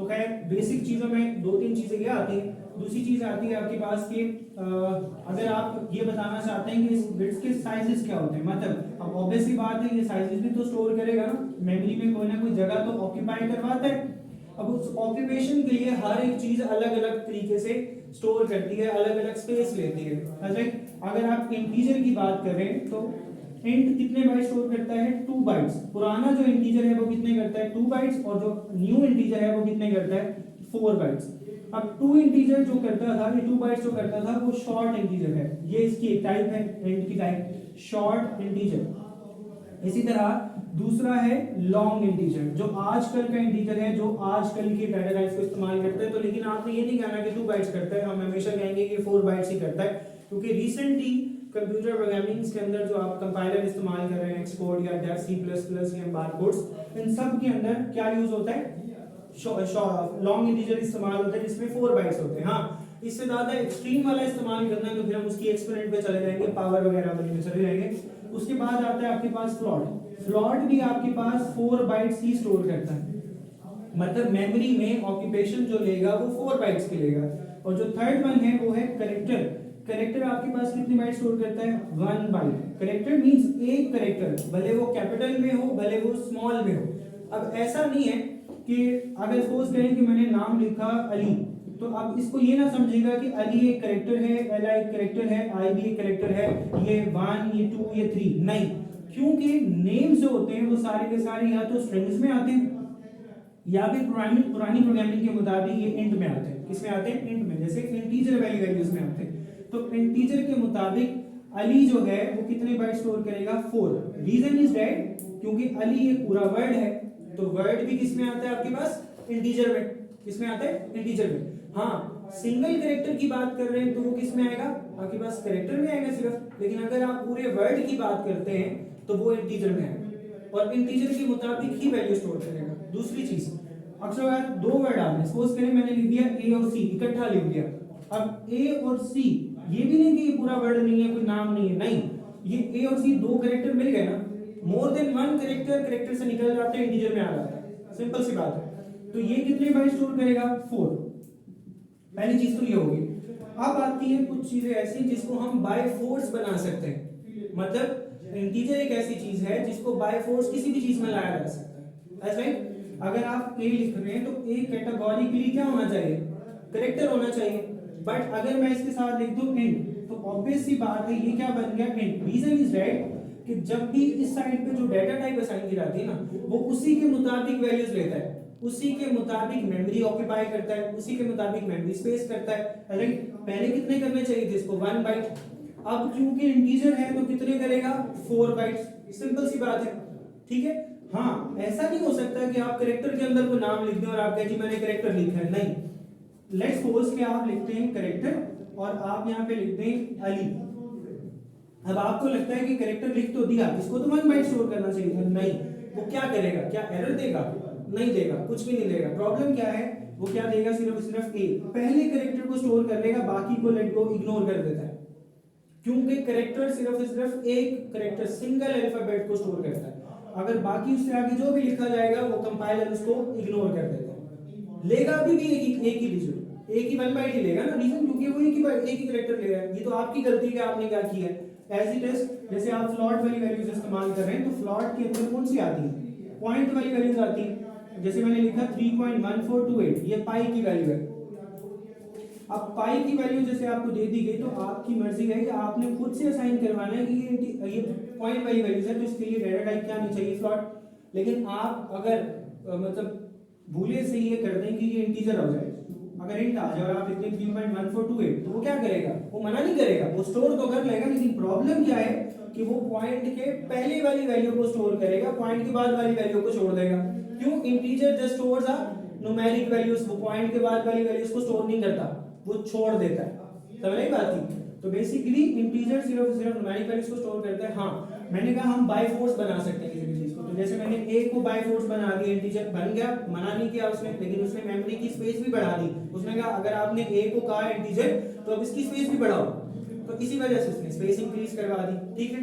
तो खैर बेसिक चीजों में दो तीन चीजें क्या आती हैं। दूसरी चीज आती है आपके पास कि अगर आप ये बताना चाहते हैं कि इस बिट्स के साइजेस क्या होते हैं, मतलब अब ऑब्वियसली बात है ये साइजेस भी तो स्टोर करेगा ना, मेमोरी में कोई ना कोई जगह तो ऑक्यूपाई करवाता है। अब उस ऑक्यूपेशन के लिए हर एक चीज अलग अलग तरीके से स्टोर करती है, अलग अलग स्पेस लेती है। अगर आप इंटीजर की बात करें तो इंट कितने बाइट स्टोर करता है, 2 बाइट्स। पुराना जो इंटीजर है वो कितने करता है, 2 बाइट्स, और जो न्यू इंटीजर है वो कितने करता है, 4 बाइट्स। अब 2 इंटीजर जो करता था, ये 2 बाइट्स जो करता था वो शॉर्ट इंटीजर है, ये इसकी एक टाइप है, इंट की टाइप शॉर्ट इंटीजर। इसी तरह दूसरा है लॉन्ग इंटीजर, जो आजकल का इंटीजर है, जो आजकल के डाटा टाइप्स को इस्तेमाल करते हैं। तो लेकिन आपने ये नहीं कहना कि 2 बाइट्स करता है, हम हमेशा कहेंगे कि 4 बाइट्स ही करता है, क्योंकि रिसेंटली कंप्यूटर प्रोग्रामिंग के अंदर जो आप कंपाइलर इस्तेमाल कर रहे हैं, एक्सकोड या डेव C++ या बारकोड्स, इन सब के अंदर क्या यूज होता है, लॉन्ग इंटीजर इस्तेमाल होता है जिसमें 4 बाइट्स होते हैं। हाँ, इससे ज्यादा एक्सट्रीम वाला इस्तेमाल करना है तो फिर हम उसकी एक्सपोनेंट पे चले जाएंगे, पावर वगैरह वाले में चले जाएंगे। उसके बाद आता है आपके पास फ्लॉट। फ्लॉट भी आपके पास 4 बाइट्स ही स्टोर करता है, मतलब मेमोरी में ऑक्यूपेशन जो लेगा वो 4 बाइट्स के लेगा। और जो थर्ड वन है वो है करेक्टर। करेक्टर आपके पास कितनी बाइट स्टोर करता है, 1 बाइट। करेक्टर मींस एक करेक्टर, भले वो कैपिटल में हो भले वो स्मॉल में हो। अब ऐसा नहीं है कि अगर सपोज करें कि मैंने नाम लिखा अली, तो अब इसको ये ना समझेगा कि अली एक करेक्टर है, एल एक करेक्टर है, आई भी एक करेक्टर है, ये 1 ये 2 ये 3 नहीं, क्योंकि नेम्स जो होते हैं वो सारे के सारे या तो स्ट्रिंग्स में आते हैं या फिर पुरानी प्रोग्रामिंग के मुताबिक ये इंट में आते हैं। किसमें आते हैं, इंट में, जैसे इंटीजर वैल्यूज में आते हैं। तो इंटीजर के मुताबिक अली जो है वो कितने बाइट स्टोर करेगा, 4। रीजन इज दैट क्योंकि अली एक पूरा वर्ड है, तो वर्ड भी किसमें आता है आपके पास, इंटीजर में। किसमें आता है, इंटीजर में। हाँ, सिंगल कैरेक्टर की बात कर रहे हैं तो वो किसमें आएगा, आपके पास कैरेक्टर में आएगा सिर्फ। लेकिन अगर आप पूरे वर्ड की बात करते हैं तो वो इंटीजर में आएगा और इंटीजर के मुताबिक ही वैल्यू स्टोर करेगा। दूसरी चीज, अक्सर अगर दो वर्ड आपने सपोज करें मैंने लिख दिया ए और सी, इकट्ठा लिख दिया। अब ए और सी, ये भी नहीं कि ये पूरा वर्ड नहीं है, कोई नाम नहीं है, नहीं, ये ए और सी दो कैरेक्टर मिल गए ना, मोर देन वन कैरेक्टर से निकल जाते हैं, इंटीजर में आ जाता है, सिंपल सी बात है। तो ये कितने बाइट स्टोर करेगा, 4। पहली चीज तो ये होगी। अब आती है कुछ चीजें ऐसी जिसको हम बाय फोर्स बना सकते हैं, मतलब इंटीजर एक ऐसी चीज है जिसको बाय फोर्स किसी भी चीज में लाया जा सकता है। राइट, अगर आप ए लिख रहे हैं तो ए कैटेगोरिकली क्या होना चाहिए, करेक्टर होना चाहिए। बट अगर मैं इसके साथ लिख दूं इंट, तो ऑब्वियस सी बात है ये क्या बन गया, इंट। रीजन इज दैट कि जब भी इस साइड पे जो डाटा टाइप असाइन की जाती है ना, वो उसी के मुताबिक वैल्यूज लेता है, उसी के मुताबिक मेमोरी ऑक्यूपाई करता है, उसी के मुताबिक मेमोरी स्पेस करता है। अरे पहले कितने करने चाहिए थे इसको, 1 बाइट। अब क्योंकि इंटीजर है तो कितने करेगा, 4 बाइट्स, सिंपल सी बात है। ठीक है, हाँ, ऐसा नहीं हो सकता कि आप कैरेक्टर के अंदर कोई नाम लिख दें और आप कहें जी मैंने कैरेक्टर लिखा है, नहीं। लेट्स सपोज कि आप लिखते हैं कैरेक्टर और आप यहाँ पे लिखते हैं अली। अब आपको लगता है कि कैरेक्टर लिख तो दिया, इसको तो 1 बाइट स्टोर करना चाहिए था, नहीं। वो क्या करेगा, क्या एरर देगा, नहीं देगा, कुछ भी नहीं देगा। प्रॉब्लम क्या है, वो क्या देगा, सिर्फ ए, पहले कैरेक्टर को स्टोर कर लेगा, बाकी को लेट को इग्नोर कर देता है, क्योंकि कैरेक्टर सिर्फ एक कैरेक्टर सिंगल अल्फाबेट को स्टोर करता है। अगर बाकी उससे आगे जो भी लिखा जाएगा वो कंपाइलर उसको इग्नोर कर देता है। लेगा भी एक ही डिजिट, एक ही 1 बाइट ही लेगा ना, रीजन क्योंकि वो एक ही कैरेक्टर लेगा। ये तो आपकी गलती है कि आपने क्या किया है। एज इट इज, जैसे आप फ्लॉट वाली वैल्यूज इस्तेमाल कर रहे हैं तो फ्लॉट के अंदर कौन सी आती है, पॉइंट वाली वैल्यूज आती है। जैसे मैंने लिखा 3.1428, ये पाई की वैल्यू है। अब पाई की वैल्यू जैसे आपको दे दी गई तो आपकी मर्जी है कि आपने खुद से असाइन करवाना है कि ये पॉइंट वाली वैल्यूज है, तो इसके लिए डाटा टाइप क्या नहीं चाहिए, फ्लॉट। लेकिन आप अगर मतलब भूले से ये कर दें कि ये इंटीजर हो जाए, अगर इंट आ जाए और आप लिखते हैं 3.1428, तो वो क्या करेगा, वो मना नहीं करेगा, वो स्टोर तो कर लेगा। लेकिन प्रॉब्लम क्या है कि वो पॉइंट के पहले वाली वैल्यू को स्टोर करेगा, पॉइंट के बाद वाली वैल्यू को छोड़ देगा। क्यों, इंटीजर जस्ट स्टोर्स अ न्यूमेरिक वैल्यूज, वो पॉइंट के बाद वाली वैल्यूज को स्टोर नहीं करता, वो छोड़ देता है। समझ नहीं बात थी। तो बेसिकली इंटीजर सिर्फ न्यूमेरिक वैल्यूज को स्टोर करता है। हाँ, मैंने कहा हम बाय फोर्स बना सकते हैं किसी भी चीज को, तो जैसे मैंने ए को बाय फोर्स बना दिया, इंटीजर बन गया, मना नहीं किया उसने, लेकिन उसने मेमोरी की स्पेस भी बढ़ा दी। उसने कहा अगर आपने ए को कहा इंटीजर तो अब इसकी स्पेस भी बढ़ाओ, तो इसी वजह से उसने स्पेस इंक्रीज करवा दी। ठीक है।